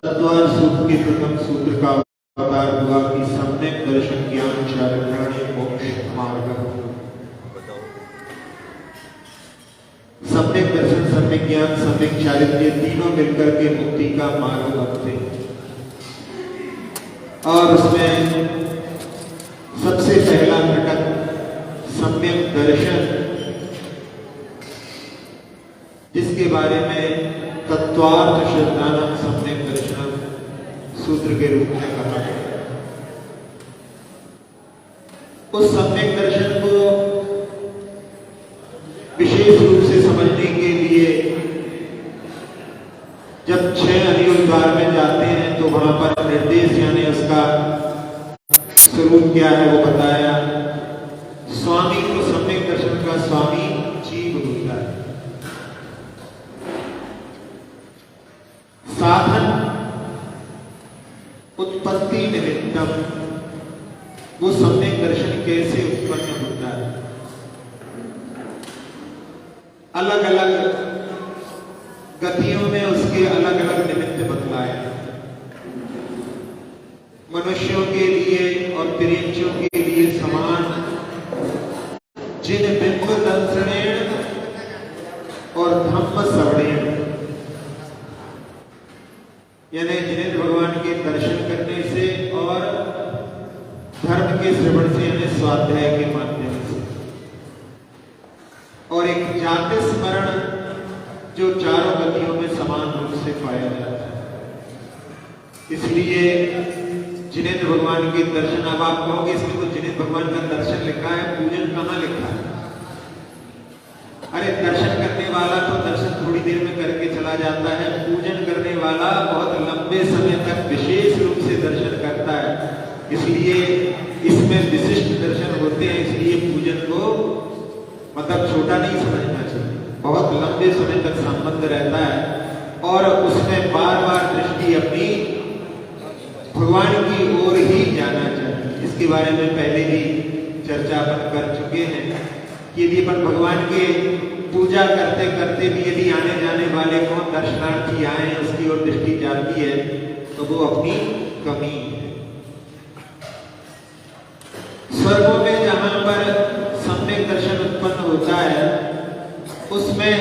तत्वार सूत्र के प्रथम सूत्र का अवतार हुआ कि सम्यक दर्शन ज्ञान चारित्राणे मोक्ष मार्ग। सम्यक दर्शन, सम्यक ज्ञान, सम्यक चारित्र्य तीनों मिलकर के मुक्ति का मार्ग बनते हैं। और उसमें सबसे पहला घटक सम्यक दर्शन, जिसके बारे में तत्वार्थ शब्दानां सम्यक दर्शनम सूत्र के रूप में कहा गया। उस सम्यक दर्शन को विशेष रूप से समझने के लिए जब 6 अनिल द्वार में जाते हैं तो वहां पर निर्देश यानी उसका स्वरूप क्या है वो बताया। स्वामी को सम्यक दर्शन का स्वामी जीव होता है। साधन उत्पत्ति निमित्तम, वो सम्यक दर्शन कैसे उत्पन्न होता है। अलग अलग गतियों में उसके अलग अलग निमित्त बतलाए। मनुष्यों के लिए और तिर्यंचों के लिए समान जिन बिंब दर्शनेण और धम्म श्रवणेण, यानी जिनेन्द्र भगवान के दर्शन करने से और धर्म के श्रवण से यानी स्वाध्याय के माध्यम से, और एक जाति स्मरण जो चारों गतियों में समान रूप से पाया जाता है। इसलिए जिनेन्द्र भगवान के दर्शन, अब आप कहोगे इसमें तो जिनेन्द्र भगवान का दर्शन लिखा है, पूजन कहाँ लिखा है। अरे दर्शन करने वाला तो दर्शन थोड़ी देर में करके चला जाता है, पूजन करने वाला बहुत लंबे समय तक विशेष रूप से दर्शन करता है। इसलिए इसमें विशिष्ट दर्शन होते हैं। इसलिए पूजन को मतलब छोटा नहीं समझना चाहिए, बहुत लंबे समय तक संबंध रहता है और उसमें बार बार दृष्टि अपनी भगवान की ओर ही जाना चाहिए। इसके बारे में पहले भी चर्चा अपन कर चुके हैं कि यदि अपन भगवान के पूजा करते करते भी यदि आने जाने वाले को दर्शनार्थी आए उसकी ओर दृष्टि जाती है तो वो अपनी कमी है। स्वर्गों में जहां पर सम्यक दर्शन उत्पन्न होता है उसमें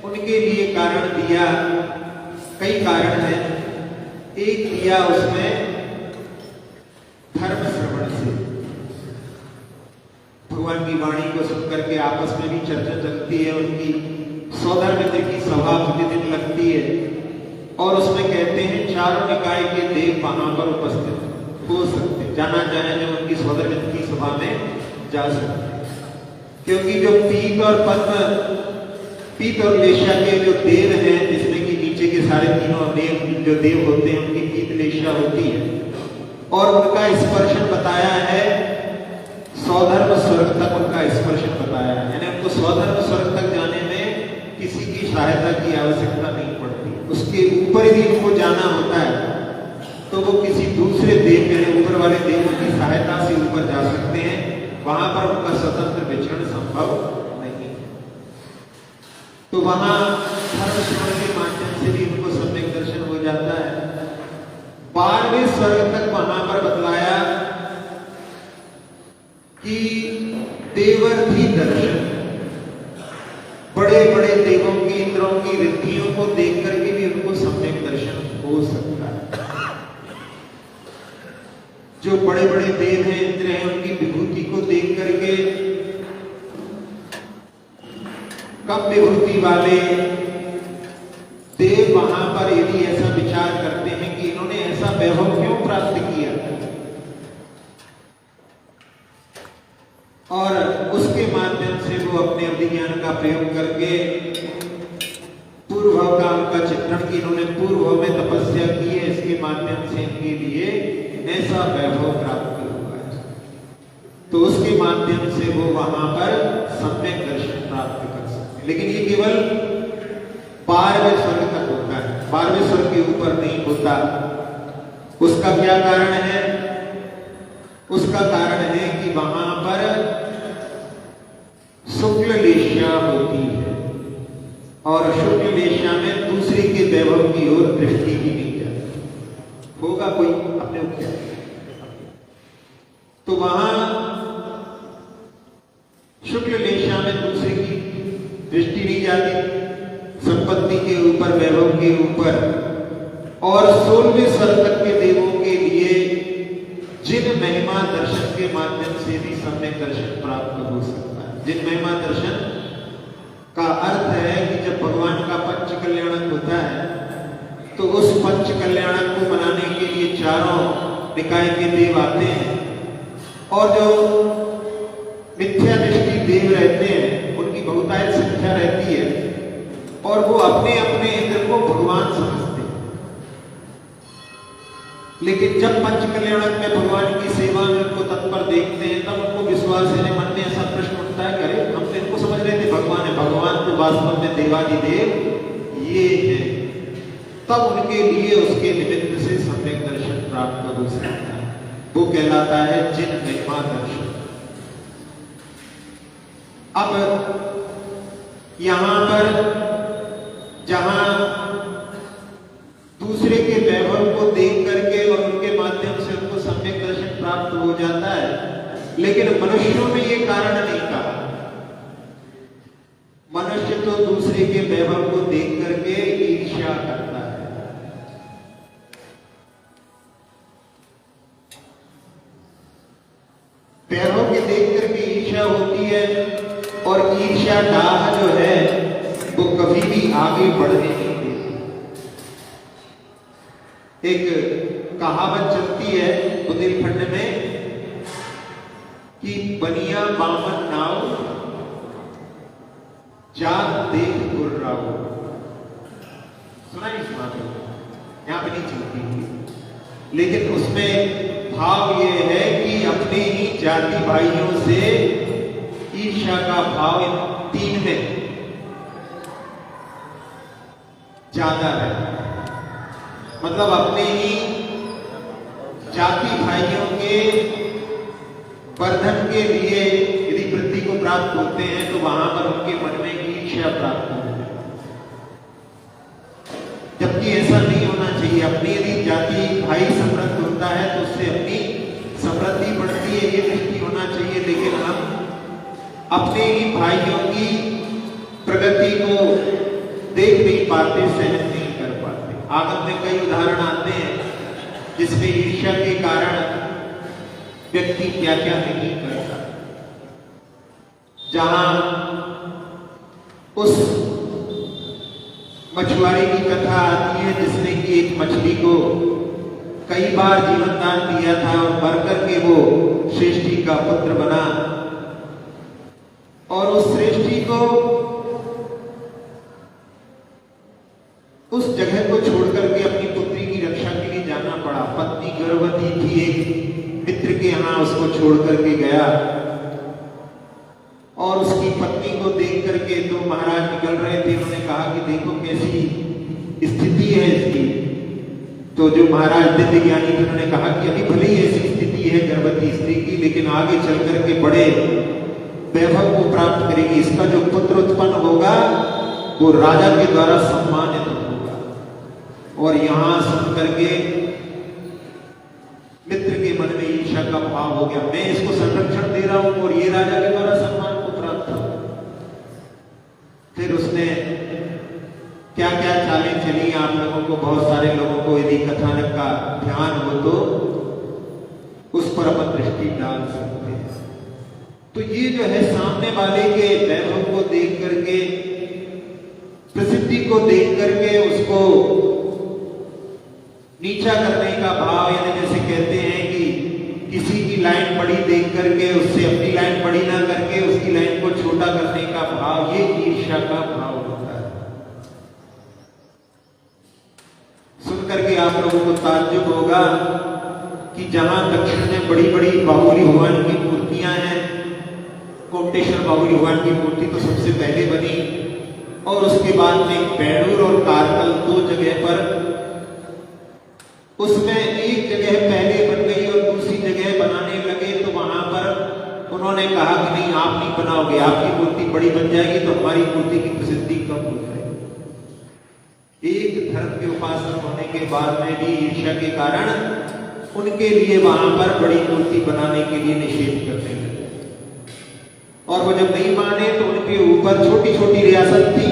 उनके लिए कारण दिया, कई कारण हैं। एक दिया उसमें धर्म श्रवण से, भगवान की वाणी को सुनकर के आपस में भी चर्चा चलती है। उनकी सौधर्मित्र की सभा प्रतिदिन लगती है और उसमें कहते हैं चारों निकाय के देव वहां पर उपस्थित हो सकते, जाना चाहे जो उनकी सौधर्मित्र की सभा में जा सकते, क्योंकि जो पीत और पद्म, पीत और लेशा के जो देव हैं, जिसमें कि नीचे के सारे तीनों देव जो देव होते हैं उनकी पीत लेशा होती है और उनका स्पर्शन बताया है सौधर्म स्वर्ग तक, उनका स्पर्शन बताया है। यानी उनको सौधर्म स्वर्ग तक जाने में किसी की सहायता की आवश्यकता नहीं पड़ती, उसके ऊपर ही उनको जाना होता है तो वो किसी दूसरे देव यानी ऊपर वाले देवों की सहायता से ऊपर जा सकते हैं। वहां पर उनका स्वतंत्र विचरण संभव नहीं। तो वहां धर्म श्रवण के माध्यम से भी उनको सम्यक दर्शन हो जाता है। 12वें स्वर्ग तक वहां पर बतलाया कि देवर्षि दर्शन, बड़े बड़े देवों की, इंद्रों की रिद्धियों को देख करके भी उनको सम्यक दर्शन हो सकता है। जो बड़े बड़े देव हैं, इंद्र हैं, उनकी विभूति को देख करके कम विभूति वाले देव वहां पर यदि ऐसा विचार करते हैं कि इन्होंने ऐसा वैभव क्यों प्राप्त किया और उसके माध्यम से वो अपने अभिज्ञान का प्रयोग करके पूर्व का उनका चित्रण की इन्होंने पूर्व में तपस्या की है, इसके माध्यम से इनके लिए ऐसा वैभव प्राप्त हुआ है, तो उसके माध्यम से वो वहां पर सम्यक दर्शन प्राप्त कर सकते हैं। लेकिन ये केवल 12वें स्वर्ग तक होता है, 12वें स्वर्ग के ऊपर नहीं होता। उसका क्या कारण है? उसका कारण है कि वहां पर शुक्ल लेशा होती है और शुक्ल लेशा में दूसरे के वैभव की ओर दृष्टि ही नहीं जाती। होगा कोई अपने को क्या। तो वहां शुक्ल लेशा में दूसरे की दृष्टि नहीं जाती, संपत्ति के ऊपर, वैभव के ऊपर। और 16वें स्वर्ग तक के देवों के लिए जिन महिमा दर्शन के माध्यम से भी सम्यक दर्शन प्राप्त हो सकता है। जिन महिमा दर्शन का अर्थ है कि जब भगवान का पंच कल्याणक होता है तो उस पंच कल्याणक को मनाने के लिए चारों निकाय के देव आते हैं, और जो मिथ्या दृष्टि देव रहते हैं उनकी बहुतायत संख्या रहती है, और वो अपने अपने इंद्र को भगवान समझते हैं। लेकिन जब पंच कल्याणक में भगवान की सेवा में उनको तत्पर देखते हैं तब उनको विश्वास है, मन में ऐसा प्रश्न उठता है, अरे हम तो इनको समझ रहे थे भगवान है, भगवान तो वास्तव में देवादिदेव ये है। तब उनके लिए उसके निमित्त से सम्यक दर्शन प्राप्त हो सकता है। वो कहलाता है जिन महिमा दर्शन। अब यहां पर जहां दूसरे के वैभव को देख करके और उनके माध्यम से उनको सम्यक दर्शन प्राप्त हो जाता है, लेकिन मनुष्यों में ये कारण नहीं कहा। मनुष्य तो दूसरे के वैभव को देख करके ईर्ष्या करता है। वैभव के देख करके ईर्ष्या होती है, और ईर्ष्या डाह जो है वो कभी भी आगे बढ़ने नहीं देती। एक कहावत चलती है बुंदेलखंड में कि बनिया बामन नाव जात देख गुर्राओ। सुना नहीं सुना? यहां पे नहीं चलती, लेकिन उसमें भाव ये है कि अपने ही जाति भाइयों से ईर्ष्या का भाव इन तीन में ज्यादा है। मतलब अपने ही जाति भाइयों के वर्धन के लिए यदि वृद्धि को प्राप्त होते हैं तो वहां पर उनके मन में ईर्ष्या प्राप्त होती है, जबकि ऐसा नहीं होना चाहिए। अपनी यदि जाति भाई समृद्ध होता है तो उससे अपनी समृद्धि बढ़ती है, ये दृष्टि होना चाहिए। लेकिन हम अपने ही भाइयों की प्रगति को देख नहीं पाते, सहन नहीं कर पाते। आगम में कई उदाहरण आते हैं जिसमें ईर्ष्या के कारण व्यक्ति क्या क्या नहीं करता। जहां उस मछुआरे की कथा आती है जिसने कि एक मछली को कई बार जीवन दान दिया था और मर करके वो श्रेष्ठी का पुत्र बना, और उस श्रेष्ठी को उस जगह को छोड़ करके अपनी पुत्री की रक्षा के लिए जाना पड़ा। पत्नी गर्भवती थी, एक मित्र के यहां उसको छोड़ करके गया, और उसकी पत्नी को देख करके तो महाराज निकल रहे थे। उन्होंने कहा कि देखो कैसी स्थिति है इसकी। तो जो महाराज दिव्य ज्ञानी थे उन्होंने कहा कि अभी भले ही ऐसी स्थिति है गर्भवती स्त्री की, लेकिन आगे चल करके बड़े वैभव को प्राप्त करेगी। इसका जो पुत्र उत्पन्न होगा वो राजा के द्वारा सम्मानित होगा। और यहां सुन करके मित्र के मन में ईर्ष्या का भाव हो गया, मैं इसको संरक्षण दे रहा हूं और ये राजा के द्वारा सम्मान को प्राप्त हो। फिर उसने क्या क्या चालें चली, आप लोगों को, बहुत सारे लोगों को यदि कथानक का ध्यान हो तो उस पर अपन दृष्टि डाल सकते हैं। तो ये जो है सामने वाले के वैभव को देख करके, प्रसिद्धि को देख करके उसको नीचा करने का भाव, यानी जैसे कहते हैं कि किसी की लाइन बड़ी देख करके उससे अपनी लाइन बड़ी ना करके उसकी लाइन को छोटा करने का भाव, ये ईर्ष्या का भाव होता है। सुन करके आप लोगों को ताज्जुब होगा कि जहां दक्षिण में बड़ी बड़ी बाहुली भगवान की मूर्तियां हैं, कोटेश्वर बाहुली भगवान की मूर्ति तो सबसे पहले बनी, और उसके बाद में बेड़ूर और कारकल दो जगह पर, उसमें एक जगह पहले बन गई और दूसरी जगह बनाने लगे। तो वहां पर उन्होंने कहा कि नहीं, आप नहीं बनाओगे, आपकी मूर्ति बड़ी बन जाएगी तो हमारी मूर्ति की प्रसिद्धि कम हो जाएगी। एक धर्म के उपासक होने के बाद में भी ईर्ष्या के कारण उनके लिए वहां पर बड़ी मूर्ति बनाने के लिए निषेध करने लगे। और वो जब नहीं माने तो उनके ऊपर छोटी छोटी रियासत थी,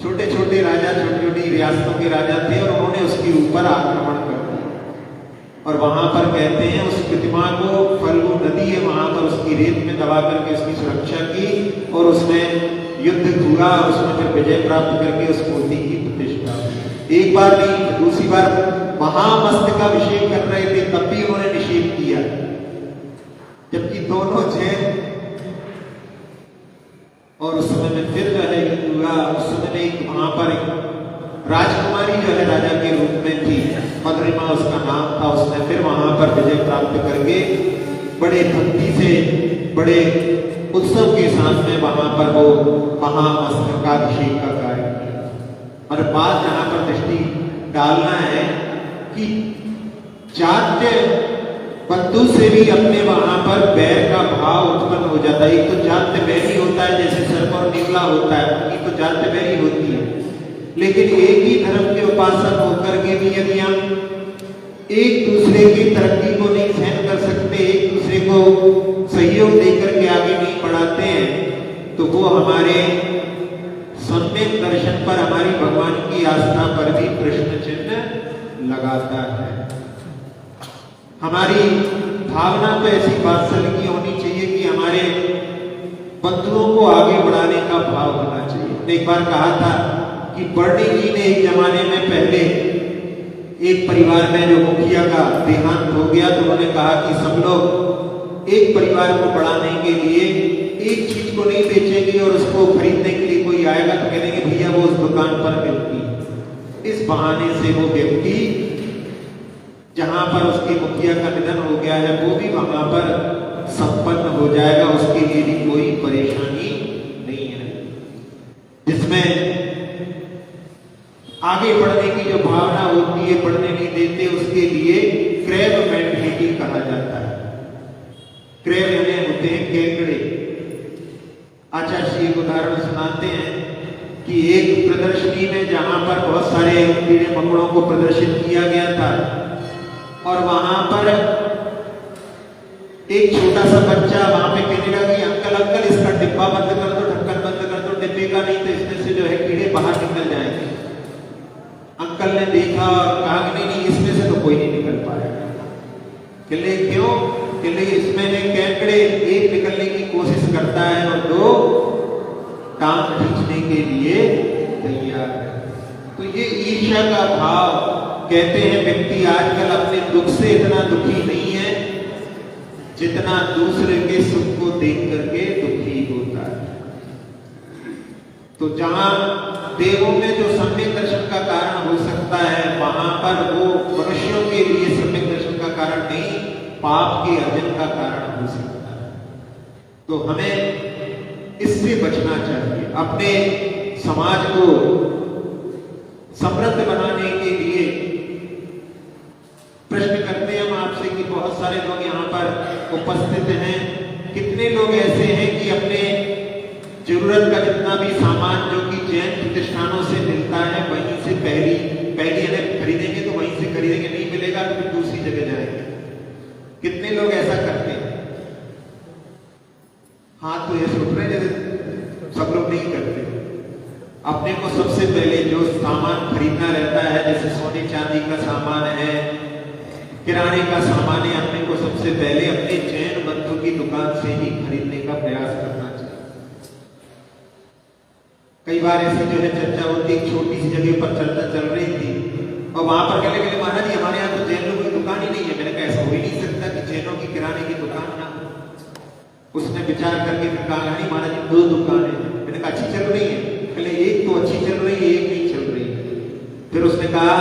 छोटे छोटे राजा, छोटी छोटी रियासतों के राजा थे, और उन्होंने उसके ऊपर आक्रमण कर दिया। और वहां पर कहते हैं उस प्रतिमा को, फल्गु नदी है वहां पर, उसकी रेत में दबा करके उसकी सुरक्षा की, और उसमें युद्ध हुआ, उसमें फिर विजय प्राप्त करके उस मूर्ति की प्रतिष्ठा हुई। एक बार नहीं, दूसरी बार महामस्तकाभिषेक कर रहे थे तब भी उन्होंने निषेध किया, जबकि दोनों जैन। और उस समय में फिर जो है युद्ध हुआ। उस समय में एक वहां पर एक राजकुमारी जो है राजा के रूप में थी, मधुरिमा उसका नाम था। उसने फिर वहां पर विजय प्राप्त करके बड़े भक्ति से, बड़े उत्सव के साथ में वहां पर वो महामस्तकाभिषेक का कार्य किया। और बात यहाँ पर दृष्टि डालना है कि जात्य बंधु से भी अपने वहां पर बैर का भाव उत्पन्न हो जाता है। एक तो जात्य बैरी होता है, जैसे सर्प और निगला होता है, उनकी तो जात्य बैरी होती है। लेकिन एक ही धर्म के उपासक होकर के भी यदि हम एक दूसरे की तरक्की को नहीं सहन कर सकते, एक दूसरे को सहयोग देकर के आगे नहीं बढ़ाते हैं, तो वो हमारे सम्यक दर्शन पर, हमारी भगवान की आस्था पर भी प्रश्न चिन्ह लगाता है। हमारी भावना तो ऐसी वात्सल्य की होनी चाहिए कि हमारे बंधुओं को आगे बढ़ाने का भाव होना चाहिए। एक बार कहा था कि बर्नी जी ने एक जमाने में पहले एक परिवार में जो मुखिया का देहांत हो गया, तो उन्होंने कहा कि सब लोग एक परिवार को बढ़ाने के लिए एक चीज को नहीं बेचेंगे, और उसको खरीदने के लिए कोई आएगा तो कहेंगे भैया वो उस दुकान पर मिलती है। इस बहाने से वो व्यक्ति जहां पर उसके मुखिया का निधन हो गया है वो भी वहां पर संपन्न हो जाएगा, उसके लिए भी कोई परेशानी नहीं है। जिसमें आगे बढ़ने की जो भावना होती है, बढ़ने नहीं देते, उसके लिए क्रैब मेंटेलिटी कहा जाता है। क्रैब यानी होते हैं केकड़े। आचार्य जी एक उदाहरण सुनाते हैं कि एक प्रदर्शनी में जहां पर बहुत सारे कीड़े मकोड़ों को प्रदर्शित किया गया था, और वहां पर एक छोटा सा बच्चा वहां पे कहने लगा कि अंकल अंकल इसका डिब्बा बंद कर दो, ढक्कन बंद कर दो, डिब्बे का नहीं तो इसमें से जो है कीड़े बाहर निकल जाएंगे। अंकल ने देखा और कहा कि नहीं नहीं, इसमें से तो कोई नहीं निकल पाएगा। कहले क्यों? कहले इसमें में केकड़े एक निकलने की कोशिश करता है और दो टांग खींचने के लिए तैयार है। तो ये ईर्ष्या का भाव, कहते हैं व्यक्ति आजकल अपने दुख से इतना दुखी नहीं है जितना दूसरे के सुख को देख करके दुखी होता है। तो जहां देवों में जो सम्यक दर्शन का कारण हो सकता है, वहां पर वो मनुष्यों के लिए सम्यक दर्शन का कारण नहीं, पाप के अर्जन का कारण हो सकता है। तो हमें इससे बचना चाहिए। अपने समाज को समृद्ध बनाने के लिए प्रश्न करते हैं हम आपसे कि बहुत सारे लोग यहाँ पर उपस्थित हैं, कितने लोग ऐसे हैं कि अपने जरूरत का जितना भी सामान जो कि जैन प्रतिष्ठानों से मिलता है वहीं से पहली खरीदेंगे, तो वहीं से खरीदेंगे, नहीं मिलेगा तो फिर दूसरी जगह जाएंगे। कितने लोग ऐसा करते हैं? हाथ तो ये सुन रहे जैसे सब लोग नहीं करते। अपने को सबसे पहले जो सामान खरीदना रहता है, जैसे सोने चांदी का सामान है, किराने का सामान है, अपने को सबसे पहले अपने जैन बंधु की दुकान से ही खरीदने का प्रयास करना चाहिए। कई बार ऐसी जो है चर्चा होती, एक छोटी सी जगह पर चर्चा चल रही थी और वहां पर कहने लगे महाराज जी हमारे यहाँ तो जैनों की दुकान ही नहीं है। मैंने कहा ऐसा हो ही नहीं सकता कि जैनों की किराने की दुकान ना हो। उसने विचार करके फिर कहा नहीं महाराज जी 2 दुकान है। मैंने कहा अच्छी चल रही है? पहले एक तो अच्छी चल रही है, एक नहीं चल रही है। फिर उसने कहा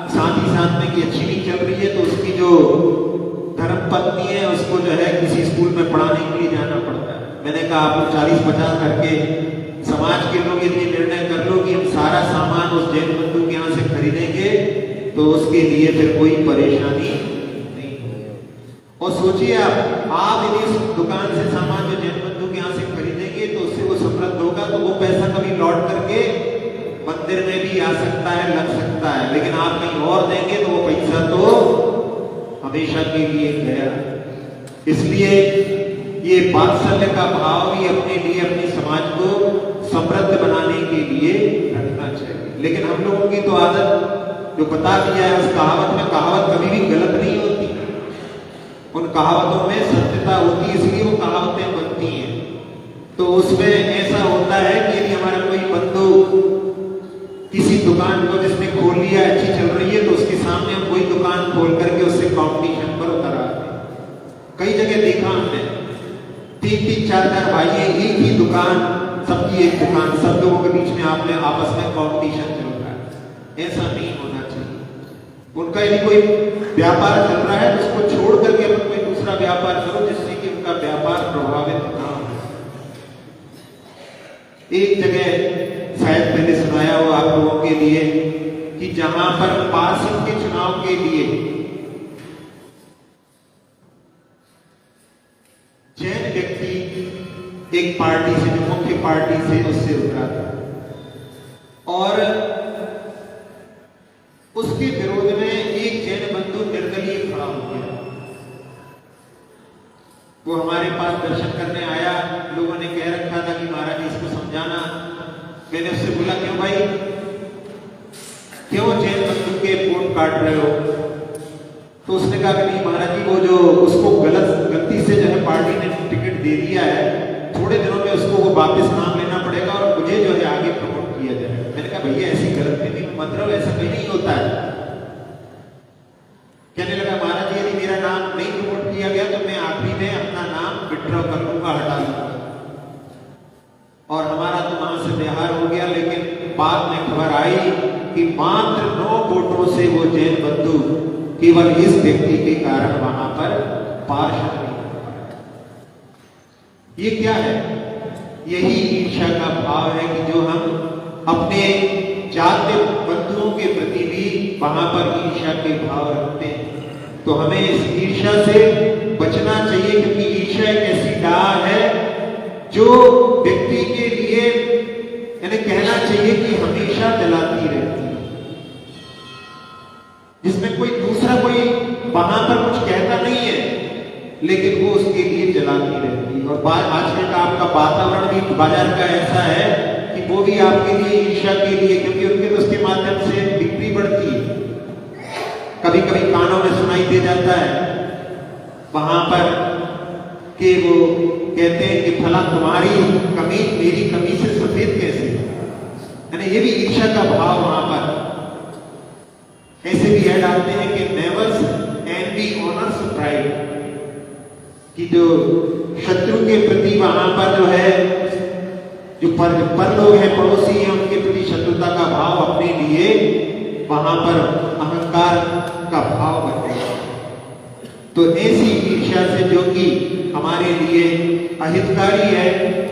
साथ ही साथ में कि अच्छी नहीं चल रही है तो उसकी जो धर्म पत्नी है उसको जो है किसी स्कूल में पढ़ाने के लिए जाना पड़ता है। मैंने कहा आप लोग 40-50 करके समाज के लोग यदि निर्णय कर लो कि हम सारा सामान उस जैन बंधु के यहाँ से खरीदेंगे तो उसके लिए फिर कोई परेशानी नहीं होगी। और सोचिए आप यदि इस दुकान से सामान जो जैन बंधु के यहाँ से खरीदेंगे तो उससे वो समृद्ध होगा, तो वो पैसा कभी लौट करके मंदिर में भी आ सकता है, लग सकता है, लेकिन आप कहीं और देंगे तो वो पैसा तो हमेशा के लिए गया। इसलिए ये वात्सल्य का भाव भी अपने लिए, अपने समाज को समृद्ध बनाने के लिए रखना चाहिए। लेकिन हम लोगों की तो आदत, जो बता दिया है उस कहावत में, कहावत कभी भी गलत नहीं होती, उन कहावतों में सत्यता होती है, इसलिए वो कहावतें बनती हैं। तो उसमें ऐसा होता है कि यदि हमारा कोई बंधु किसी दुकान को जिसने खोल लिया, अच्छी चल रही है, तो उसके सामने हम कोई दुकान खोल करके उससे कंपटीशन पर उतर आते हैं। कई जगह देखा हमने, 3-3, 4-4 भाई हैं, एक ही दुकान, सबकी एक दुकान, सब लोगों के बीच में आपने आपस में कंपटीशन चल रहा है। ऐसा नहीं होना चाहिए। उनका यदि कोई व्यापार चल रहा है तो उसको छोड़ करके अपन कोई दूसरा व्यापार करो, जिससे कि उनका व्यापार प्रभावित ना हो। एक जगह शायद मैंने सुनाया हो आप लोगों के लिए कि जहां पर पार्षद के चुनाव के लिए जैन व्यक्ति एक पार्टी से, जो मुख्य पार्टी से, उससे उतरा था और उसके विरोध में एक जैन बंधु निर्दलीय खड़ा हो गया। वो हमारे पास दर्शन करने आया, लोगों ने कह रखा था कि महाराज इसको समझाना। मैंने उससे बोला, क्यों भाई, क्यों जैन बंधु के वोट काट रहे हो? तो उसने कहा कि नहीं महाराज जी, वो जो उसको गलती से जो है पार्टी ने टिकट दे दिया है, थोड़े दिनों में उसको वो वापस नाम लेना पड़ेगा और मुझे जो है आगे प्रमोट किया जाएगा। मैंने कहा भैया ऐसी गलती मतलब ऐसा कहीं नहीं होता है। कहने लगा महाराज जी, यदि मेरा नाम नहीं प्रमोट किया गया तो मैं आखिरी में अपना नाम विड्रॉ कर लूंगा, हटा लूंगा। और हमारा तो वहां से बिहार हो गया। लेकिन बाद में खबर आई कि मात्र 9 वोटों से वो जैन बंधु केवल इस व्यक्ति के कारण वहां पर पार्षद नहीं हो पाया। ये क्या है? यही ईर्ष्या का भाव है कि जो हम अपने जाति बंधुओं के प्रति भी वहां पर ईर्ष्या के भाव रखते हैं। तो हमें इस ईर्ष्या से बचना चाहिए, क्योंकि ईर्ष्या एक ऐसी डाल है जो व्यक्ति के लिए, यानी कहना चाहिए कि हमेशा जलाती रहती है, जिसमें कोई दूसरा कोई वहां पर कुछ कहता नहीं है, लेकिन वो उसके लिए जलाती रहती है। और आजकल का आपका वातावरण भी बाजार का ऐसा है कि वो भी आपके लिए ईर्ष्या के लिए, क्योंकि उनके तो उसके माध्यम से बिक्री बढ़ती है। कभी कभी कानों में सुनाई दे जाता है वहां पर कि वो कहते हैं कि फला तुम्हारी कमीज मेरी कमीज से सफेद कैसे, यानी ये भी ईर्ष्या का भाव वहां पर। ऐसे भी ऐड आते हैं कि नेवर्स एनवी ऑनर्स प्राइड, कि जो शत्रु के प्रति वहां पर जो है, जो पर लोग हैं, पड़ोसी हैं, उनके प्रति शत्रुता का भाव अपने लिए वहां पर अहंकार का भाव बन गया। तो ऐसी ईर्ष्या से, जो कि हमारे लिए अहितकारी है,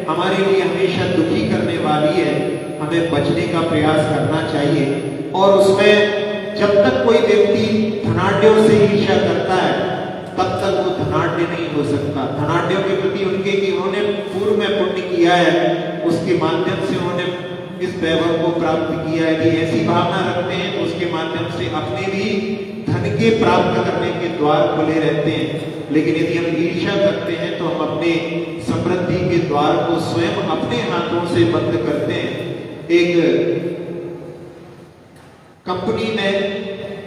हमारे लिए हमेशा दुखी करने वाली है, हमें बचने का प्रयास करना चाहिए। और उसमें जब तक कोई व्यक्ति धनाढ्यों से ईर्ष्या करता है, तब तक वो धनाढ्य नहीं हो सकता। धनाढ्यों के प्रति उनके कि उन्होंने पूर्व में पुण्य किया है, उसके माध्यम से उन्होंने इस वैभव को प्राप्त किया है। कि ऐसी भावना रखते हैं तो उसके माध्यम से अपने भी धन के प्राप्त करने के द्वार खुले रहते हैं। लेकिन यदि हम ईर्ष्या करते हैं तो हम अपने समृद्धि के द्वार को स्वयं अपने हाथों से बंद करते हैं। एक कंपनी में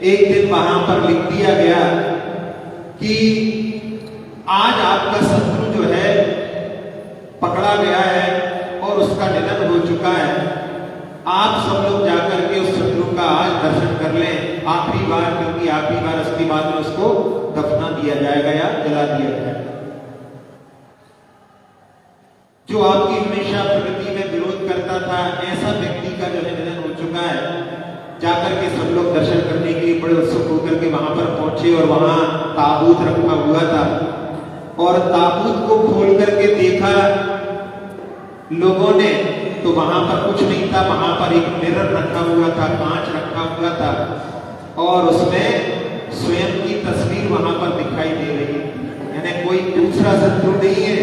एक दिन वहां पर लिख दिया गया कि आज आपका शत्रु जो है पकड़ा गया है और उसका निधन हो चुका है। आप सब लोग जाकर के उस शत्रु का आज दर्शन कर लें, आखिरी बार, क्योंकि आखिरी बार उसके बाद में उसको दफना दिया जाएगा या जला दिया जाएगा। जो आपकी हमेशा प्रगति में विरोध करता था, ऐसा व्यक्ति का जो है निधन हो चुका है। जाकर के सब लोग दर्शन करने के लिए बड़े उत्सुक होकर के वहां पर पहुंचे और वहां ताबूत रखा हुआ था और ताबूत को खोल करके देखा लोगों ने, तो वहां पर कुछ नहीं था। वहां पर एक मिरर रखा हुआ था, कांच रखा हुआ था और उसमें स्वयं की तस्वीर वहां पर दिखाई दे रही थी। यानी कोई दूसरा शत्रु नहीं है,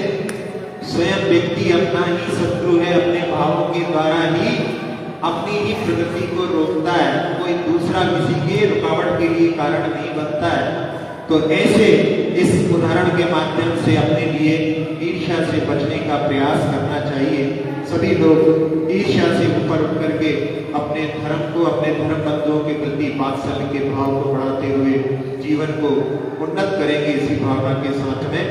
स्वयं व्यक्ति अपना ही शत्रु है। अपने भावों के द्वारा ही अपनी ही प्रगति को रोकता है, कोई दूसरा किसी के रुकावट के लिए कारण नहीं बनता है। तो ऐसे इस उदाहरण के माध्यम से अपने लिए ईर्ष्या से बचने का प्रयास करना चाहिए। सभी लोग ईर्ष्या से ऊपर उठ करके अपने धर्म को, अपने धर्म बंधुओं के प्रति वात्सल्य के भाव को बढ़ाते हुए जीवन को उन्नत करेंगे, इसी भावना के साथ में।